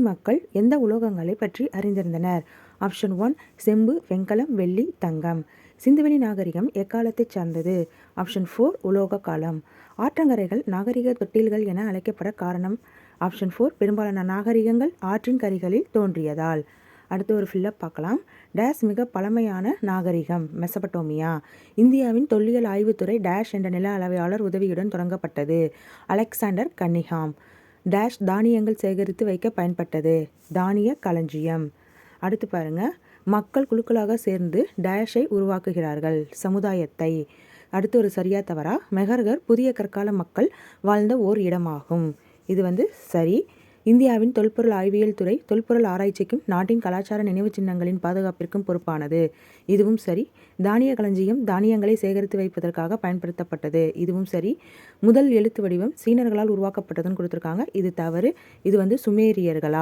மக்கள் எந்த உலோகங்களை பற்றி அறிந்திருந்தனர்? ஆப்ஷன் 1 செம்பு, வெண்கலம், வெள்ளி, தங்கம். சிந்துவெளி நாகரிகம் எக்காலத்தைச் சார்ந்தது? ஆப்ஷன் 4 உலோக காலம். ஆற்றங்கரைகள் நாகரிக தொட்டில்கள் என அழைக்கப்பட காரணம்? ஆப்ஷன் 4 பெரும்பாலான நாகரிகங்கள் ஆற்றின் கரைகளில் தோன்றியதால். அடுத்து ஒரு ஃபில்லப் பார்க்கலாம். டேஷ் மிக பழமையான நாகரிகம்? மெசபடோமியா. இந்தியாவின் தொல்லியல் ஆய்வுத்துறை டேஷ் என்ற நில அளவையாளர் உதவியுடன் தொடங்கப்பட்டது? Alexander Cunningham. டேஷ் தானியங்கள் சேகரித்து வைக்க பயன்பட்டது? தானிய களஞ்சியம். அடுத்து பாருங்க, மக்கள் குழுக்களாக சேர்ந்து டேஷை உருவாக்குகிறார்கள்? சமுதாயத்தை. அடுத்து ஒரு சரியா தவறா? மெஹர்கர் புதிய கற்கால மக்கள் வாழ்ந்த ஓர் இடமாகும். இது சரி. இந்தியாவின் தொல்பொருள் ஆய்வியல் துறை தொல்பொருள் ஆராய்ச்சிக்கும் நாட்டின் கலாச்சார நினைவு சின்னங்களின் பாதுகாப்பிற்கும் பொறுப்பானது. இதுவும் சரி. தானிய களஞ்சியம் தானியங்களை சேகரித்து வைப்பதற்காக பயன்படுத்தப்பட்டது. இதுவும் சரி. முதல் எழுத்து வடிவம் சீனர்களால் உருவாக்கப்பட்டதுன்னு கொடுத்துருக்காங்க. இது தவறு. இது சுமேரியர்களால்.